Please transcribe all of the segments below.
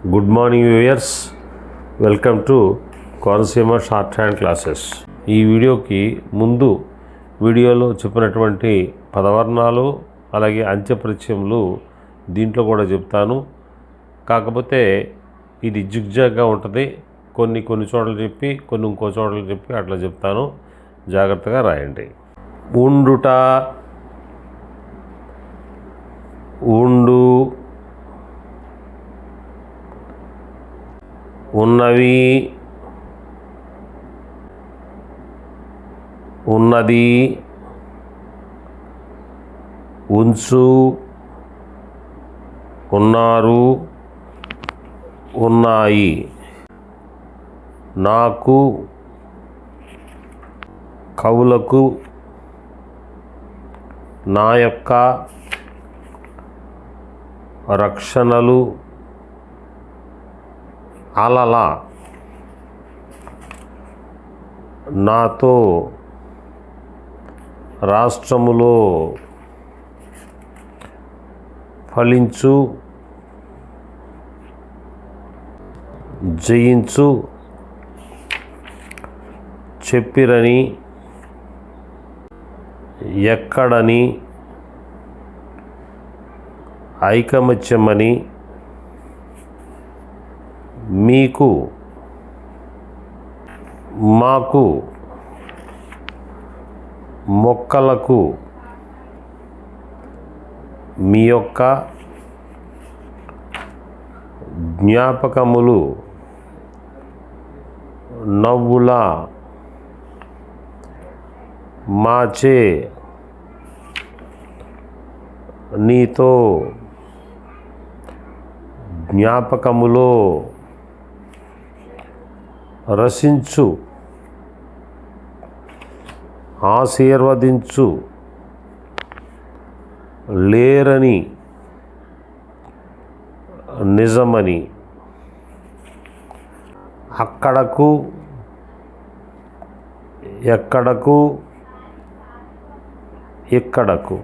Good morning viewers, welcome to Konaseema short hand classes. ఈ వీడియోకి ముందు వీడియోలో చెప్పినటువంటి పదవర్ణాలు అలాగే అంత్యపరిచయములు దీంట్లో కూడా చెప్తాను. కాకపోతే ఇది జిగ్జాగ్గా ఉంటుంది. కొన్ని చోట్ల చెప్పి ఇంకో చోట్ల చెప్పి అట్లా చెప్తాను. జాగ్రత్తగా రాయండి. ఉండుట, ఉండు, ఉన్నవి, ఉన్నది, ఉంచు, ఉన్నారు, ఉన్నాయి, నాకు, కవులకు, నా యొక్క, రక్షణలు, అలల, నాతో, రాష్ట్రములో, ఫలించు, జయించు, చెప్పిరని, ఎక్కడని, ఐకమత్యమని, మీకు, మాకు, మొక్కలకు, మీ యొక్క, జ్ఞాపకములు, నవ్వుల, మాచే, నీతో, జ్ఞాపకములో, రసించు, ఆశీర్వదించు, లేరని, నిజమని, అక్కడకు, ఎక్కడకు, ఇక్కడకు,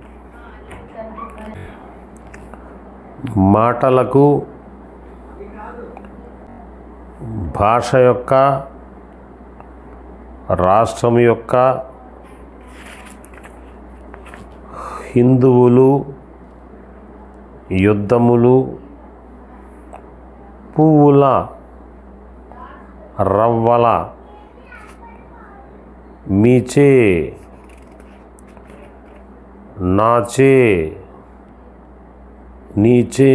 మాటలకు, భాష యొక్క, రాష్ట్రం యొక్క, హిందువులు, యుద్ధములు, పువ్వుల, రవ్వల, మీచే, నాచే, నీచే,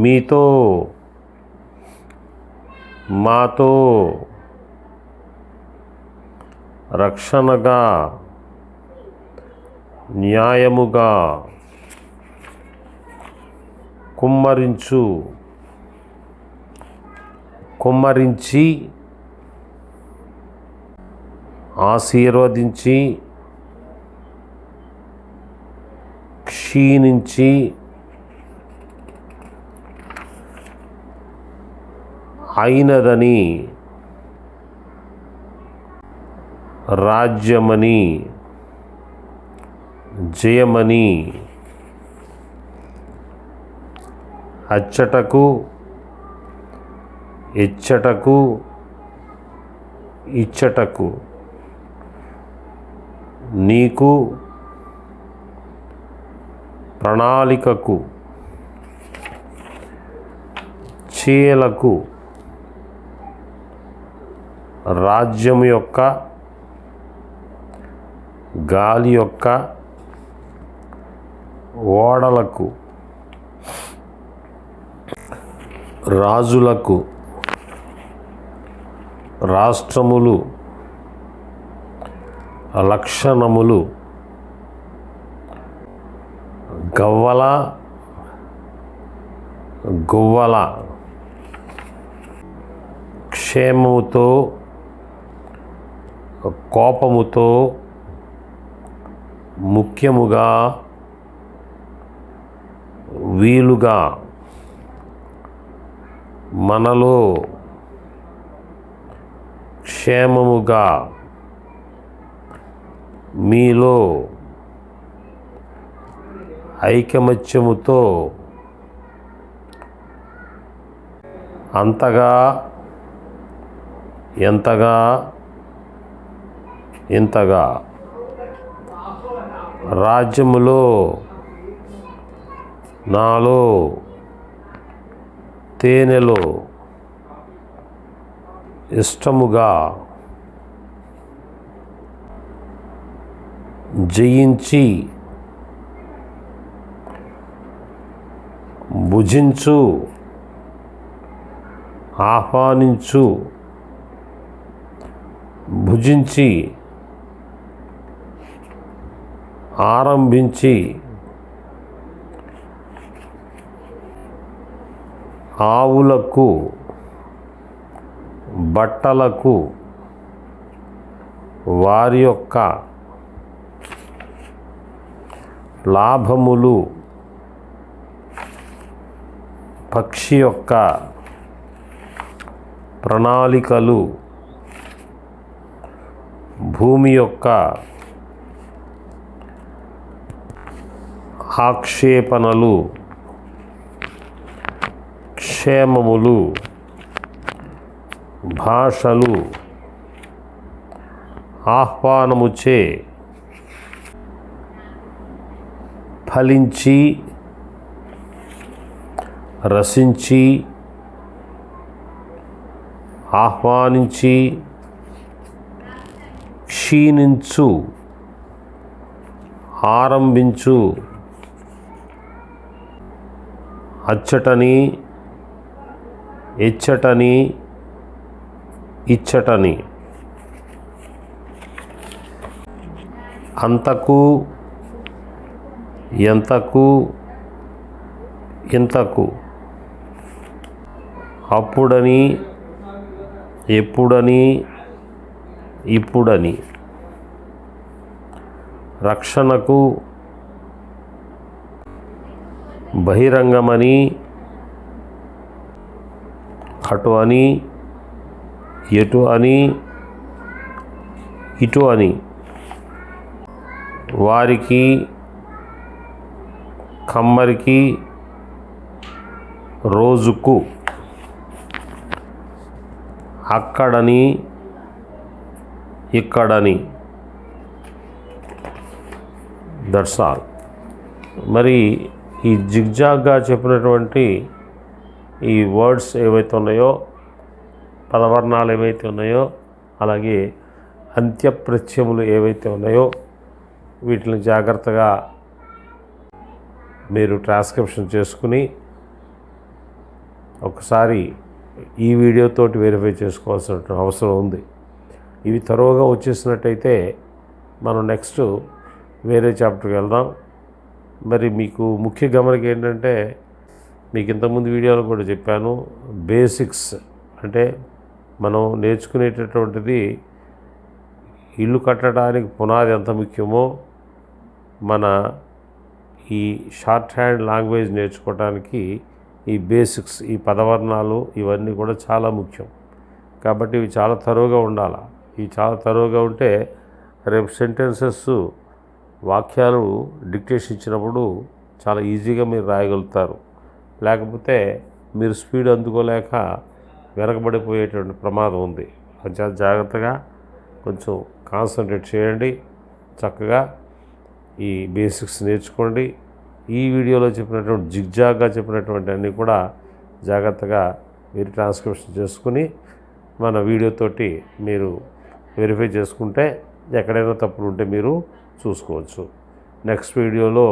మీతో, మాతో, రక్షణగా, న్యాయముగా, కుమ్మరించు, కుమ్మరించి, ఆశీర్వదించి, క్షీణించి, అయినదని, రాజ్యమని, జయమని, అచ్చటకు, ఇచ్చటకు, ఇచ్చటకు, నీకు, ప్రణాళికకు, చీలకు, రాజ్యం యొక్క, గాలి యొక్క, ఓడలకు, రాజులకు, రాష్ట్రములు, లక్షణములు, గవ్వల, గువ్వల, క్షేమముతో, కోపముతో, ముఖ్యముగా, వీలుగా, మనలో, క్షేమముగా, మీలో, ఐకమత్యముతో, అంతగా ఎంతగా ఇంతగా రాజ్యములో నాలో తేనెలో ఇష్టముగా జయించి భుజించు ఆహ్వానించు భుజించి ఆరంభించి ఆవులకు బట్టలకు వారి యొక్క లాభములు పక్షి యొక్క ప్రణాళికలు భూమి యొక్క ఆక్షేపణలు క్షేమములు భాషలు ఆహ్వానముచే ఫలించి రసించి ఆహ్వానించి క్షీణించు ఆరంభించు అచ్చటని ఇచ్చటని ఇచ్చటని అంతకు ఎంతకు ఇంతకు అప్పుడని ఎప్పుడని ఇప్పుడని రక్షణకు బహిరంగమని అటు అని ఎటు అని ఇటు అని వారికి కమ్మరికి రోజుకు అక్కడని ఇక్కడని దట్స్ ఆల్. మరి ఈ జిగ్జాగ్గా చెప్పినటువంటి ఈ వర్డ్స్ ఏవైతే ఉన్నాయో, పదవర్ణాలు ఏవైతే ఉన్నాయో, అలాగే అంత్యప్రత్యములు ఏవైతే ఉన్నాయో వీటిని జాగ్రత్తగా మీరు ట్రాన్స్క్రిప్షన్ చేసుకుని ఒకసారి ఈ వీడియోతోటి వెరిఫై చేసుకోవాల్సిన అవసరం ఉంది. ఇవి తరువుగా వచ్చేసినట్టయితే మనం నెక్స్ట్ వేరే చాప్టర్కి వెళ్దాం. మరి మీకు ముఖ్య గమనిక ఏంటంటే, మీకు ఇంతకుముందు వీడియోలో కూడా చెప్పాను, బేసిక్స్ అంటే మనం నేర్చుకునేటటువంటిది ఇల్లు కట్టడానికి పునాది ఎంత ముఖ్యమో మన ఈ షార్ట్ హ్యాండ్ లాంగ్వేజ్ నేర్చుకోవడానికి ఈ బేసిక్స్, ఈ పదవర్ణాలు ఇవన్నీ కూడా చాలా ముఖ్యం. కాబట్టి ఇవి చాలా తరువుగా ఉండాలి. ఇవి చాలా తరువుగా ఉంటే రేపు సెంటెన్సెస్ వాక్యాలు డిక్టేషన్ ఇచ్చినప్పుడు చాలా ఈజీగా మీరు రాయగలుగుతారు. లేకపోతే మీరు స్పీడ్ అందుకోలేక వెనకబడిపోయేటువంటి ప్రమాదం ఉంది. అది చాలా జాగ్రత్తగా కొంచెం కాన్సన్ట్రేట్ చేయండి. చక్కగా ఈ బేసిక్స్ నేర్చుకోండి. ఈ వీడియోలో చెప్పినటువంటి జిగ్జాగ్గా చెప్పినటువంటి అన్నీ కూడా జాగ్రత్తగా మీరు ట్రాన్స్క్రిప్షన్ చేసుకుని మన వీడియోతోటి మీరు వెరిఫై చేసుకుంటే ఎక్కడైనా తప్పులు ఉంటే మీరు చూసుకోవచ్చు. నెక్స్ట్ వీడియోలో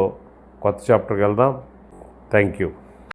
కొత్త చాప్టర్కి వెళ్దాం. Thank you.